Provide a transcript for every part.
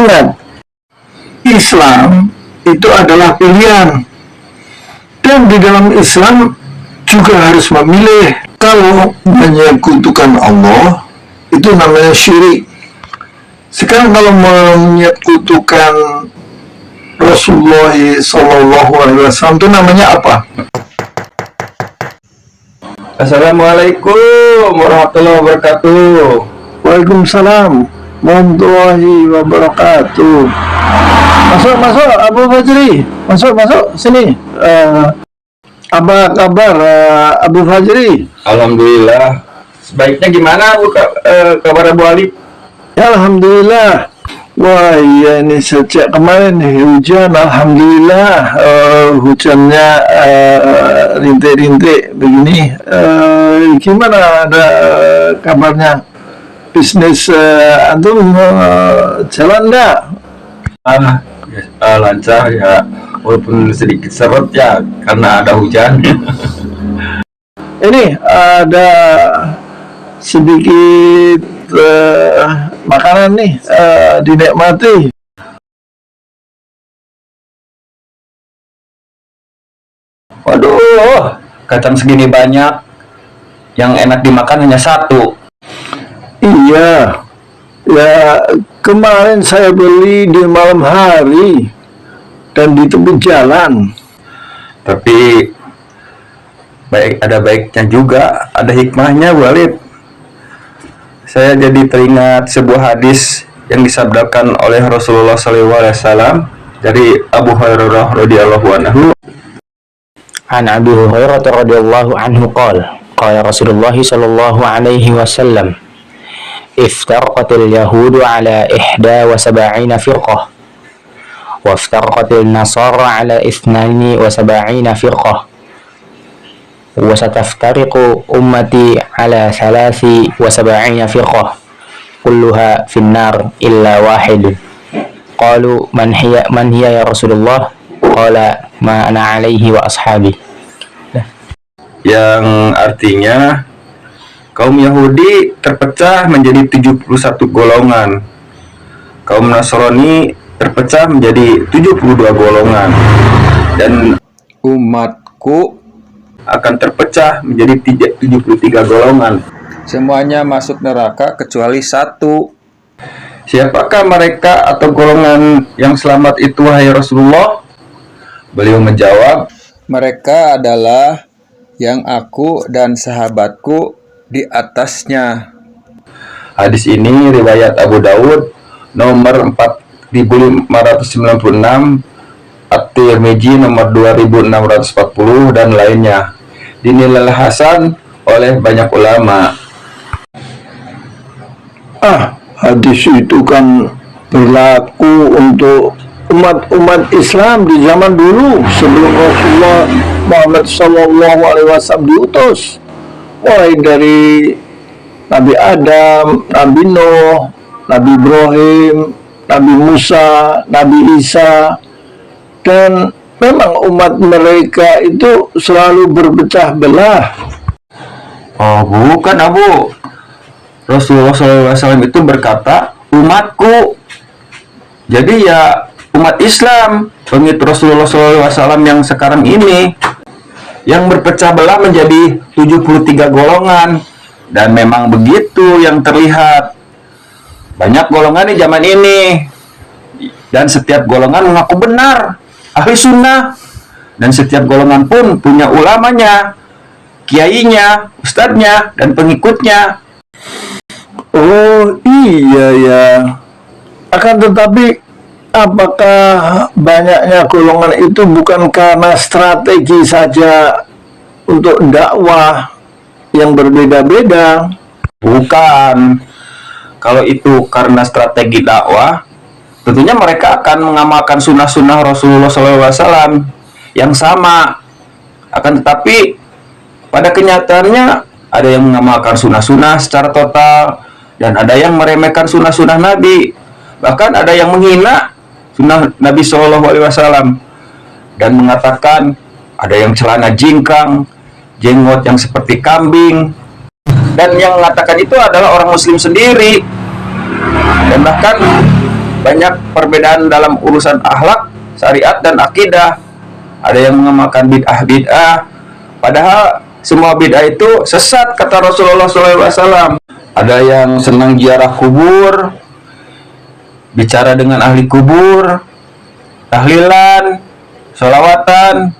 Ingat, Islam itu adalah pilihan. Dan di dalam Islam juga harus memilih. Kalau menyekutukan Allah, itu namanya syirik. Sekarang kalau menyekutukan Rasulullah SAW itu namanya apa? Assalamualaikum warahmatullahi wabarakatuh. Waalaikumsalam warahmatullahi wabarakatuh. Masuk Abu Fajri, masuk sini. Apa kabar Abu Fajri? Alhamdulillah. Sebaiknya gimana kabar Abu Ali? Ya, alhamdulillah. Wah iya, ini sejak kemarin hujan, alhamdulillah. Hujannya rintik-rintik begini. Gimana ada kabarnya? Bisnis antum jalan enggak? Lancar ya, walaupun sedikit seret ya karena ada hujan. Ini ada sedikit makanan nih, dinikmati. Waduh, kacang segini banyak, yang enak dimakan hanya satu. Iya, ya kemarin saya beli di malam hari dan di tepi jalan. Tapi ada baiknya juga, ada hikmahnya, Walid. Saya jadi teringat sebuah hadis yang disabdakan oleh Rasulullah SAW dari Abu Hurairah radhiyallahu anhu. An Abi Hurairah radhiyallahu anhu qala Rasulullah sallallahu alaihi wasallam iftarqatil yahudu ala 71 firqah wa iftarqatil nasara ala 72 firqah wa sataftariqu ummati ala 73 firqah kulluha finnar illa wahid. Qalu man hiya ya Rasulullah? Qala ma ana alaihi wa ashabi. Yang artinya kaum Yahudi terpecah menjadi 71 golongan. Kaum Nasrani terpecah menjadi 72 golongan. Dan umatku akan terpecah menjadi 73 golongan. Semuanya masuk neraka kecuali satu. Siapakah mereka atau golongan yang selamat itu, wahai Rasulullah? Beliau menjawab, mereka adalah yang aku dan sahabatku di atasnya. Hadis ini riwayat Abu Dawud nomor 4596, At-Tirmidzi nomor 2640 dan lainnya. Dinilai hasan oleh banyak ulama. Hadis itu kan berlaku untuk umat-umat Islam di zaman dulu sebelum Rasulullah Muhammad SAW diutus. Mulai dari Nabi Adam, Nabi Nuh, Nabi Ibrahim, Nabi Musa, Nabi Isa. Dan memang umat mereka itu selalu berpecah belah. Oh bukan Abu, Rasulullah SAW itu berkata umatku. Jadi ya umat Islam, pengikut Rasulullah SAW yang sekarang ini, yang berpecah belah menjadi 73 golongan. Dan memang begitu yang terlihat. Banyak golongan di zaman ini. Dan setiap golongan mengaku benar, ahli sunnah. Dan setiap golongan pun punya ulamanya, kiainya, ustadznya, dan pengikutnya. Oh iya ya. Akan tetapi apakah banyaknya golongan itu bukan karena strategi saja untuk dakwah yang berbeda-beda? Bukan. Kalau itu karena strategi dakwah, tentunya mereka akan mengamalkan sunnah-sunnah Rasulullah SAW yang sama. Akan tetapi pada kenyataannya ada yang mengamalkan sunnah-sunnah secara total dan ada yang meremehkan sunnah-sunnah Nabi. Bahkan ada yang menghina sunnah Nabi SAW dan mengatakan ada yang celana jingkrang, jenggot yang seperti kambing, dan yang mengatakan itu adalah orang Muslim sendiri. Dan bahkan banyak perbedaan dalam urusan akhlak, syariat, dan akidah. Ada yang mengamalkan bid'ah-bid'ah, padahal semua bid'ah itu sesat, kata Rasulullah SAW. Ada yang senang ziarah kubur, bicara dengan ahli kubur, tahlilan, sholawatan,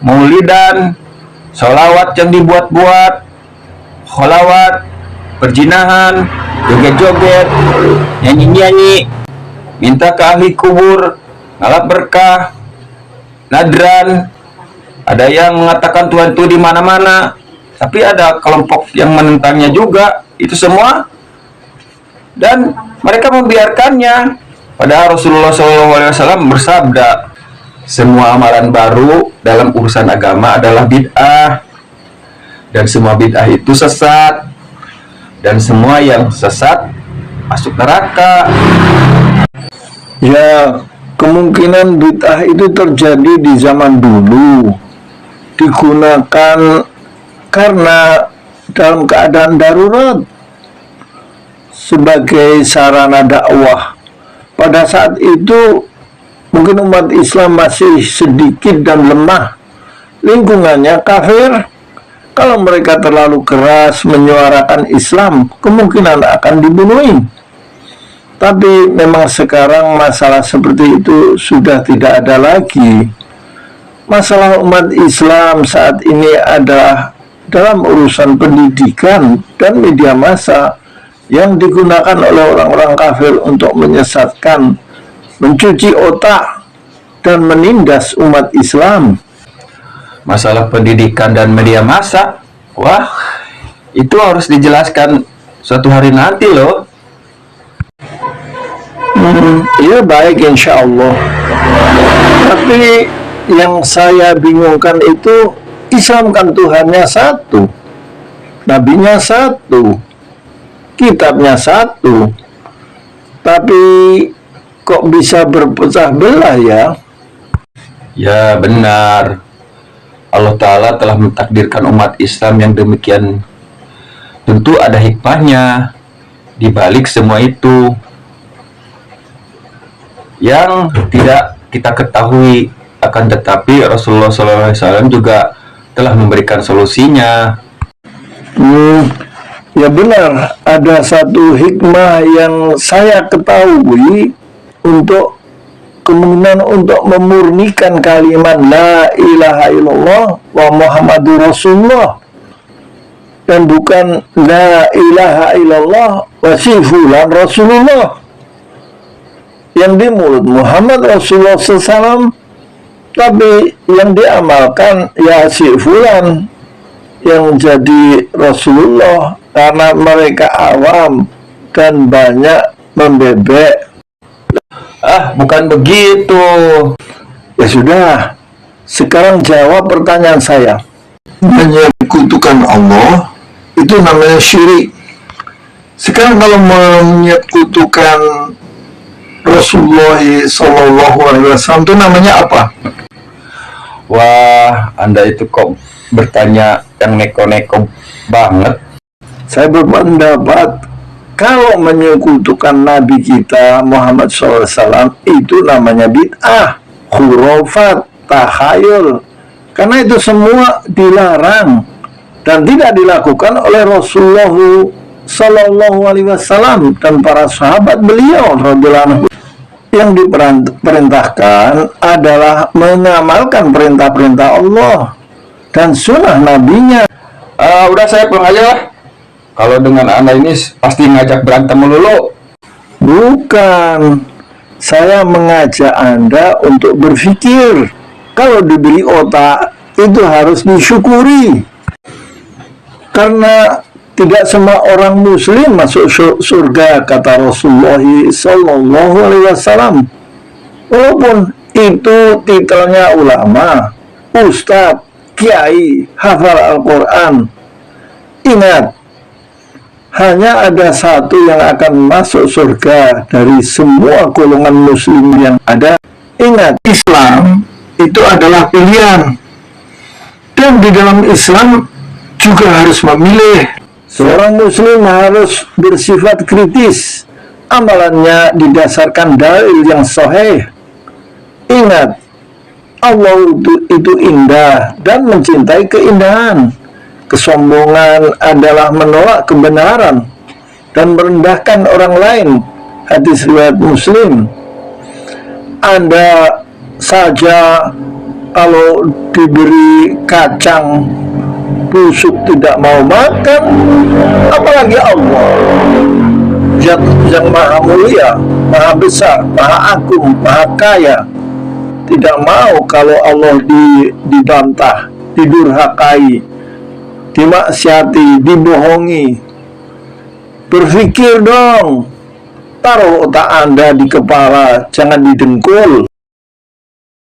maulidan, sholawat yang dibuat-buat, kholawat, perjinahan, joget-joget, nyanyi-nyanyi, minta ke ahli kubur, ngalap berkah, nadran. Ada yang mengatakan Tuhan itu di mana-mana, tapi ada kelompok yang menentangnya juga. Itu semua, dan mereka membiarkannya. Padahal Rasulullah SAW bersabda, semua amalan baru dalam urusan agama adalah bid'ah, dan semua bid'ah itu sesat, dan semua yang sesat masuk neraka. Ya, kemungkinan bid'ah itu terjadi di zaman dulu, digunakan karena dalam keadaan darurat sebagai sarana dakwah. Pada saat itu mungkin umat Islam masih sedikit dan lemah, lingkungannya kafir. Kalau mereka terlalu keras menyuarakan Islam, kemungkinan akan dibunuh. Tapi memang sekarang masalah seperti itu sudah tidak ada lagi. Masalah umat Islam saat ini adalah dalam urusan pendidikan dan media massa yang digunakan oleh orang-orang kafir untuk menyesatkan, mencuci otak, dan menindas umat Islam. Masalah pendidikan dan media massa, wah, itu harus dijelaskan suatu hari nanti loh. Ya baik, insya Allah. Tapi yang saya bingungkan itu, Islam kan Tuhannya satu, Nabinya satu, kitabnya satu, tapi kok bisa berpecah belah ya? Ya benar, Allah Ta'ala telah mentakdirkan umat Islam yang demikian. Tentu ada hikmahnya di balik semua itu yang tidak kita ketahui. Akan tetapi Rasulullah SAW juga telah memberikan solusinya. Ya benar, ada satu hikmah yang saya ketahui untuk kemungkinan untuk memurnikan kalimat La ilaha illallah wa Muhammadur Rasulullah, dan bukan La ilaha illallah wa sifulan Rasulullah. Yang di mulut Muhammad Rasulullah SAW, tapi yang diamalkan ya si fulan yang jadi Rasulullah, karena mereka awam dan banyak membebek. Bukan begitu. Ya sudah, sekarang jawab pertanyaan saya. Menyekutukan Allah itu namanya syirik. Sekarang kalau menyekutukan Rasulullah SAW itu namanya apa? Wah, Anda itu kok bertanya yang neko-neko banget. Saya berpendapat kalau menyekutukan Nabi kita Muhammad SAW itu namanya bid'ah, khurafat, takhayul. Karena itu semua dilarang dan tidak dilakukan oleh Rasulullah SAW dan para sahabat beliau radhiyallahu anhu. Yang diperintahkan adalah mengamalkan perintah-perintah Allah dan sunnah nabinya. Udah, saya pulang aja lah. Kalau dengan Anda ini pasti ngajak berantem melulu. Bukan, saya mengajak Anda untuk berpikir. Kalau diberi otak, itu harus disyukuri. Karena tidak semua orang muslim masuk surga, kata Rasulullah SAW. Walaupun itu titelnya ulama, ustadz, kiai, hafal Al-Quran. Ingat, hanya ada satu yang akan masuk surga dari semua golongan muslim yang ada. Ingat, Islam itu adalah pilihan. Dan di dalam Islam juga harus memilih. Seorang muslim harus bersifat kritis amalannya didasarkan dalil yang sahih. Ingat, Allah itu indah dan mencintai keindahan. Kesombongan adalah menolak kebenaran dan merendahkan orang lain. Hadis riwayat Muslim. Anda saja kalau diberi kacang busuk tidak mau makan, apalagi Allah yang maha mulia, maha besar, maha agung, maha kaya, tidak mau kalau Allah dibantah, didurhakai, dimaksiati, dibohongi. Berpikir dong, taruh otak Anda di kepala, jangan di dengkul.